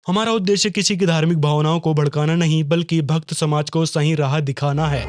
हमारा उद्देश्य किसी की धार्मिक भावनाओं को भड़काना नहीं, बल्कि भक्त समाज को सही राह दिखाना है।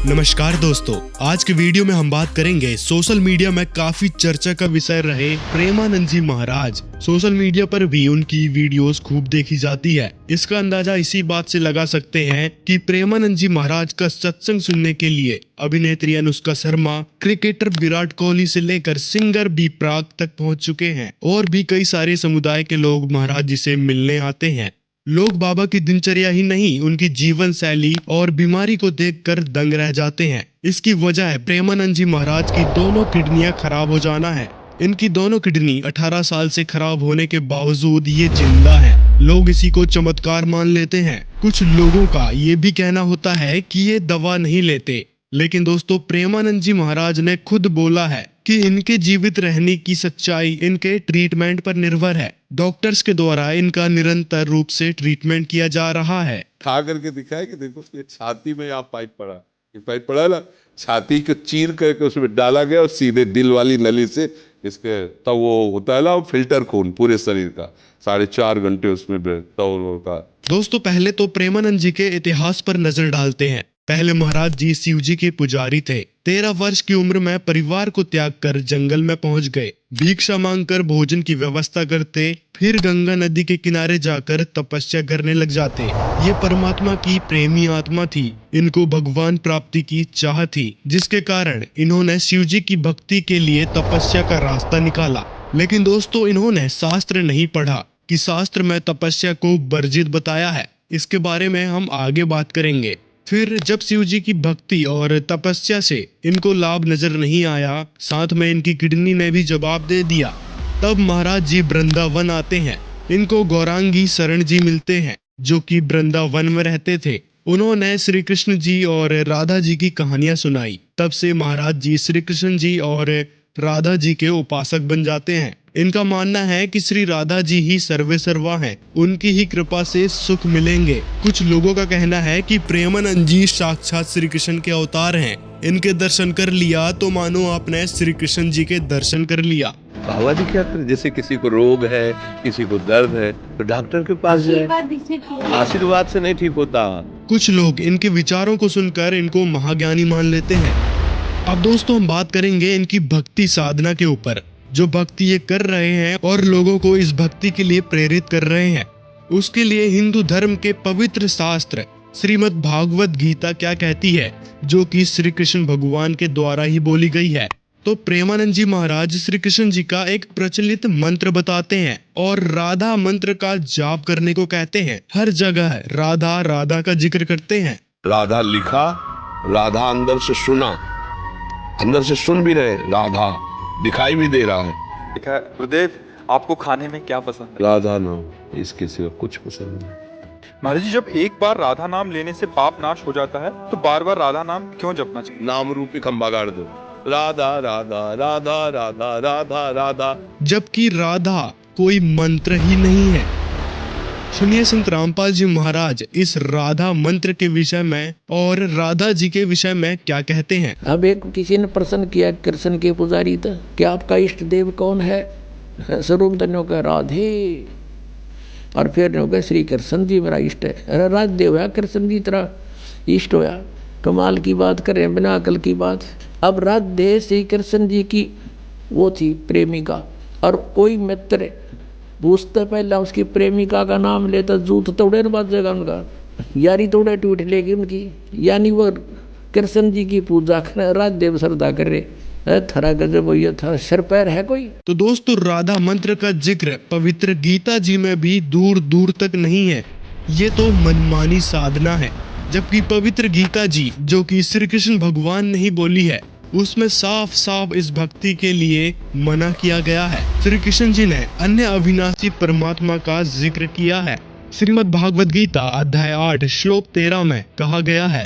नमस्कार दोस्तों, आज के वीडियो में हम बात करेंगे सोशल मीडिया में काफी चर्चा का विषय रहे प्रेमानंद जी महाराज। सोशल मीडिया पर भी उनकी वीडियोस खूब देखी जाती है। इसका अंदाजा इसी बात से लगा सकते हैं कि प्रेमानंद जी महाराज का सत्संग सुनने के लिए अभिनेत्री अनुष्का शर्मा, क्रिकेटर विराट कोहली से लेकर सिंगर बी प्राक तक पहुंच चुके हैं और भी कई सारे समुदाय के लोग महाराज जी से मिलने आते हैं। लोग बाबा की दिनचर्या ही नहीं, उनकी जीवन शैली और बीमारी को देखकर दंग रह जाते हैं। इसकी वजह है प्रेमानंद जी महाराज की दोनों किडनियां खराब हो जाना है। इनकी दोनों किडनी 18 साल से खराब होने के बावजूद ये जिंदा है। लोग इसी को चमत्कार मान लेते हैं। कुछ लोगों का ये भी कहना होता है कि ये दवा नहीं लेते, लेकिन दोस्तों प्रेमानंद जी महाराज ने खुद बोला है कि इनके जीवित रहने की सच्चाई इनके ट्रीटमेंट पर निर्भर है। डॉक्टर्स के द्वारा इनका निरंतर रूप से ट्रीटमेंट किया जा रहा है। खा करके दिखाया कि देखो ये छाती में यहाँ पाइप पड़ा, ये पाइप पड़ा ना, छाती को चीर करके उसमें डाला गया और सीधे दिल वाली नली से इसके तब वो होता है ना फिल्टर खून पूरे शरीर का 4.5 घंटे उसमें तब होता। दोस्तों पहले तो प्रेमानंद जी के इतिहास पर नजर डालते हैं। पहले महाराज जी शिव जी के पुजारी थे। 13 वर्ष की उम्र में परिवार को त्याग कर जंगल में पहुंच गए। भिक्षा मांगकर भोजन की व्यवस्था करते, फिर गंगा नदी के किनारे जाकर तपस्या करने लग जाते। ये परमात्मा की प्रेमी आत्मा थी। इनको भगवान प्राप्ति की चाह थी, जिसके कारण इन्होंने शिव जी की भक्ति के लिए तपस्या का रास्ता निकाला। लेकिन दोस्तों इन्होंने शास्त्र नहीं पढ़ा कि शास्त्र में तपस्या को वर्जित बताया है। इसके बारे में हम आगे बात करेंगे। फिर जब शिव जी की भक्ति और तपस्या से इनको लाभ नजर नहीं आया, साथ में इनकी किडनी ने भी जवाब दे दिया, तब महाराज जी वृंदावन आते हैं। इनको गौरांगी शरण जी मिलते हैं, जो कि वृंदावन में रहते थे। उन्होंने श्री कृष्ण जी और राधा जी की कहानियां सुनाई। तब से महाराज जी श्री कृष्ण जी और राधा जी के उपासक बन जाते हैं। इनका मानना है कि श्री राधा जी ही सर्वे सर्वा हैं, उनकी ही कृपा से सुख मिलेंगे। कुछ लोगों का कहना है कि प्रेमानंद जी साक्षात श्री कृष्ण के अवतार हैं। इनके दर्शन कर लिया तो मानो आपने श्री कृष्ण जी के दर्शन कर लिया। बाबा जी क्या करते, जैसे किसी को रोग है, किसी को दर्द है तो डॉक्टर के पास जाए, आशीर्वाद से नहीं ठीक होता। कुछ लोग इनके विचारों को सुनकर इनको महाज्ञानी मान लेते हैं। अब दोस्तों हम बात करेंगे इनकी भक्ति साधना के ऊपर। जो भक्ति ये कर रहे हैं और लोगों को इस भक्ति के लिए प्रेरित कर रहे हैं, उसके लिए हिंदू धर्म के पवित्र शास्त्र श्रीमद् भागवत गीता क्या कहती है, जो कि श्री कृष्ण भगवान के द्वारा ही बोली गई है। तो प्रेमानंद जी महाराज श्री कृष्ण जी का एक प्रचलित मंत्र बताते हैं और राधा मंत्र का जाप करने को कहते हैं। हर जगह राधा राधा का जिक्र करते हैं। राधा लिखा, राधा अंदर से सुना, अंदर से सुन भी रहे, राधा दिखाई भी दे रहा है। देखा गुरुदेव, आपको खाने में क्या पसंद है? राधा नाम, इसके सिवा कुछ पसंद नहीं। महाराज जी, जब एक बार राधा नाम लेने से पाप नाश हो जाता है तो बार बार राधा नाम क्यों जपना चाहिए? नाम रूपी खंबा गाड़ दो, राधा राधा राधा राधा राधा राधा, जबकि राधा कोई मंत्र ही नहीं है। सुनिए संत रामपाल जी महाराज इस राधा मंत्र के विषय में और राधा जी के विषय में क्या कहते हैं। अब एक किसी ने प्रश्न किया कृष्ण के पुजारी था कि आपका इष्ट देव कौन है? स्वरूप धन्यों का राधे, और फिर हो गया श्री कृष्ण जी मेरा इष्ट है। अरे राधे होया, कृष्ण जी तेरा इष्ट होया, कमाल की बात करें, बिना अकल की बात। अब राधे श्री कृष्ण जी की वो थी प्रेमिका, और कोई मित्र पूछता पहला उसकी प्रेमिका का नाम लेता, जूत तोड़े न बाजेगा उनका, यारी तोड़े टूट लेगी उनकी। यानी वो कृष्ण जी की पूजा करे, राधे श्रद्धा करे, थरा गजब हुई था, सिर पैर है कोई। तो दोस्तों राधा मंत्र का जिक्र पवित्र गीता जी में भी दूर दूर तक नहीं है। ये तो मनमानी साधना है। जबकि पवित्र गीता जी, जो कि श्री कृष्ण भगवान ने ही बोली है, उसमें साफ साफ इस भक्ति के लिए मना किया गया है। श्री कृष्ण जी ने अन्य अविनाशी परमात्मा का जिक्र किया है। श्रीमद् भागवत गीता अध्याय 8 श्लोक 13 में कहा गया है,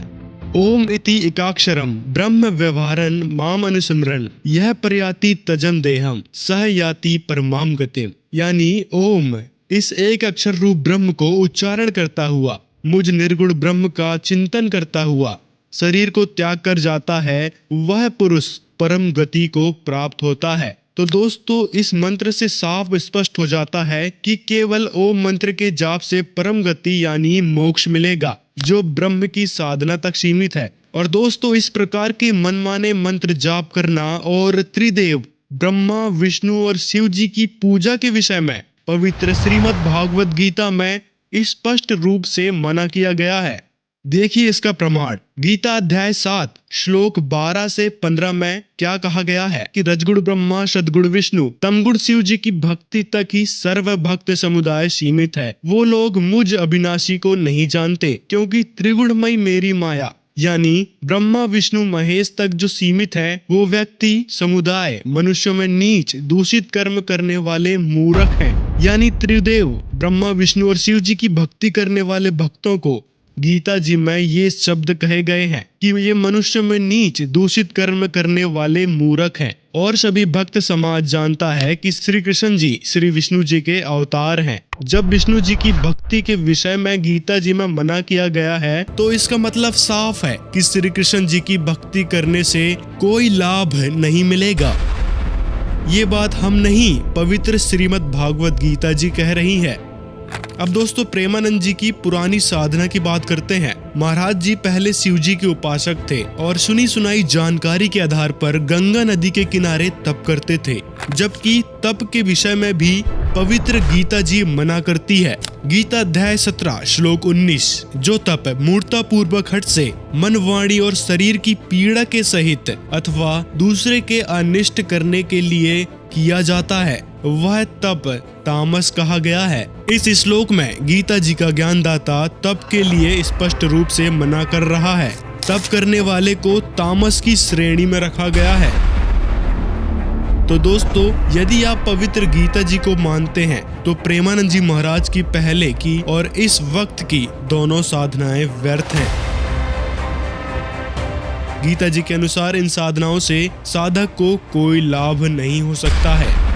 ओम इति एकाक्षरम ब्रह्म व्यवहारन माम अनुस्मरन यह प्रयाति तजम देहम सह याति परमाम गतिम। यानी ओम इस एक अक्षर रूप ब्रह्म को उच्चारण करता हुआ, मुझ निर्गुण ब्रह्म का चिंतन करता हुआ शरीर को त्याग कर जाता है, वह पुरुष परम गति को प्राप्त होता है। तो दोस्तों इस मंत्र से साफ स्पष्ट हो जाता है कि केवल ओम मंत्र के जाप से परम गति यानी मोक्ष मिलेगा, जो ब्रह्म की साधना तक सीमित है। और दोस्तों इस प्रकार के मनमाने मंत्र जाप करना और त्रिदेव ब्रह्मा, विष्णु और शिव जी की पूजा के विषय में पवित्र श्रीमद् भागवत गीता में स्पष्ट रूप से मना किया गया है। देखिए इसका प्रमाण। गीता अध्याय 7 श्लोक 12 से 15 में क्या कहा गया है कि रजगुण ब्रह्मा, सदगुण विष्णु, तमगुण शिव जी की भक्ति तक ही सर्व भक्त समुदाय सीमित है। वो लोग मुझ अविनाशी को नहीं जानते, क्योंकि त्रिगुणमयी मेरी माया यानी ब्रह्मा, विष्णु, महेश तक जो सीमित है, वो व्यक्ति समुदाय मनुष्यों में नीच दूषित कर्म करने वाले मूर्ख हैं। यानी त्रिदेव ब्रह्मा, विष्णु और शिव जी की भक्ति करने वाले भक्तों को गीता जी में ये शब्द कहे गए हैं कि ये मनुष्य में नीच दूषित कर्म करने वाले मूर्ख हैं। और सभी भक्त समाज जानता है कि श्री कृष्ण जी श्री विष्णु जी के अवतार हैं। जब विष्णु जी की भक्ति के विषय में गीता जी में मना किया गया है, तो इसका मतलब साफ है कि श्री कृष्ण जी की भक्ति करने से कोई लाभ नहीं मिलेगा। ये बात हम नहीं, पवित्र श्रीमद् भागवत गीता जी कह रही है। अब दोस्तों प्रेमानंद जी की पुरानी साधना की बात करते हैं। महाराज जी पहले शिव जी के उपासक थे और सुनी सुनाई जानकारी के आधार पर गंगा नदी के किनारे तप करते थे, जबकि तप के विषय में भी पवित्र गीता जी मना करती है। गीता अध्याय 17 श्लोक 19 जो तप मूर्ता पूर्वक हट से मन, वाणी और शरीर की पीड़ा के सहित अथवा दूसरे के अनिष्ट करने के लिए किया जाता है, वह तप तामस कहा गया है। इस श्लोक में गीता जी का ज्ञानदाता तप के लिए स्पष्ट रूप से मना कर रहा है। तप करने वाले को तामस की श्रेणी में रखा गया है। तो दोस्तों यदि आप पवित्र गीता जी को मानते हैं, तो प्रेमानंद जी महाराज की पहले की और इस वक्त की दोनों साधनाएं व्यर्थ हैं। गीता जी के अनुसार इन साधनाओं से साधक को कोई लाभ नहीं हो सकता है।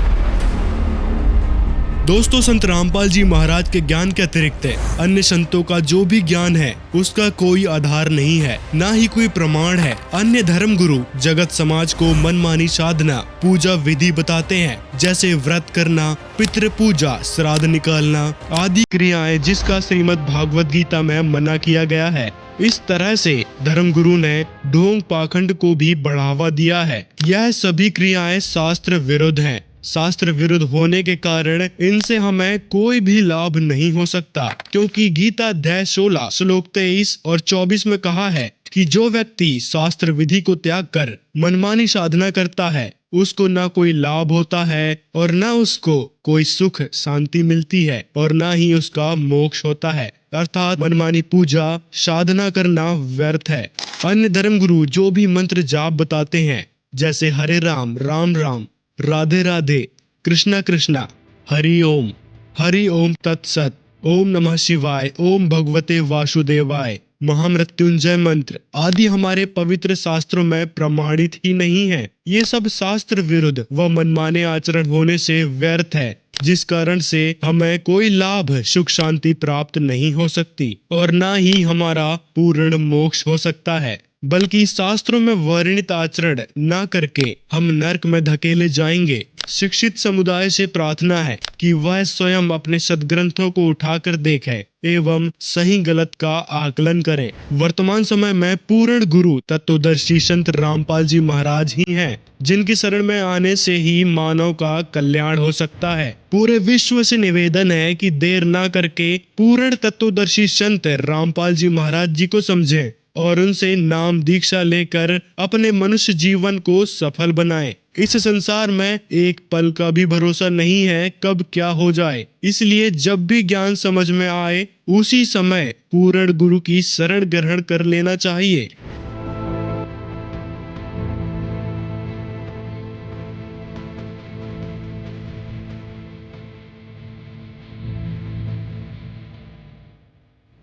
दोस्तों संत रामपाल जी महाराज के ज्ञान के अतिरिक्त अन्य संतों का जो भी ज्ञान है उसका कोई आधार नहीं है, ना ही कोई प्रमाण है। अन्य धर्म गुरु जगत समाज को मनमानी साधना पूजा विधि बताते हैं, जैसे व्रत करना, पितृ पूजा, श्राद्ध निकालना आदि क्रियाएं, जिसका श्रीमद् भागवत गीता में मना किया गया है। इस तरह से धर्मगुरु ने ढोंग पाखंड को भी बढ़ावा दिया है। यह सभी क्रियाएं शास्त्र विरुद्ध हैं। शास्त्र विरुद्ध होने के कारण इनसे हमें कोई भी लाभ नहीं हो सकता, क्योंकि गीता अध्याय 16 श्लोक 23 और 24 में कहा है कि जो व्यक्ति शास्त्र विधि को त्याग कर मनमानी साधना करता है, उसको ना कोई लाभ होता है और ना उसको कोई सुख शांति मिलती है और ना ही उसका मोक्ष होता है। अर्थात मनमानी पूजा साधना करना व्यर्थ है। अन्य धर्मगुरु जो भी मंत्र जाप बताते हैं, जैसे हरे राम राम राम, राधे राधे, कृष्णा कृष्णा, हरि ओम तत्सत, ओम नमः शिवाय, ओम भगवते वासुदेवाय, महामृत्युंजय मंत्र आदि हमारे पवित्र शास्त्रों में प्रमाणित ही नहीं है। ये सब शास्त्र विरुद्ध व मनमाने आचरण होने से व्यर्थ है, जिस कारण से हमें कोई लाभ सुख शांति प्राप्त नहीं हो सकती और ना ही हमारा पूर्ण मोक्ष हो सकता है, बल्कि शास्त्रों में वर्णित आचरण न करके हम नरक में धकेले जाएंगे। शिक्षित समुदाय से प्रार्थना है कि वह स्वयं अपने सदग्रंथों को उठाकर देखें एवं सही गलत का आकलन करें। वर्तमान समय में पूर्ण गुरु तत्वदर्शी संत रामपाल जी महाराज ही हैं, जिनकी शरण में आने से ही मानव का कल्याण हो सकता है। पूरे विश्व से निवेदन है कि देर ना करके पूर्ण तत्वदर्शी संत रामपाल जी महाराज जी को समझें और उनसे नाम दीक्षा लेकर अपने मनुष्य जीवन को सफल बनाएं। इस संसार में एक पल का भी भरोसा नहीं है कब क्या हो जाए, इसलिए जब भी ज्ञान समझ में आए उसी समय पूर्ण गुरु की शरण ग्रहण कर लेना चाहिए।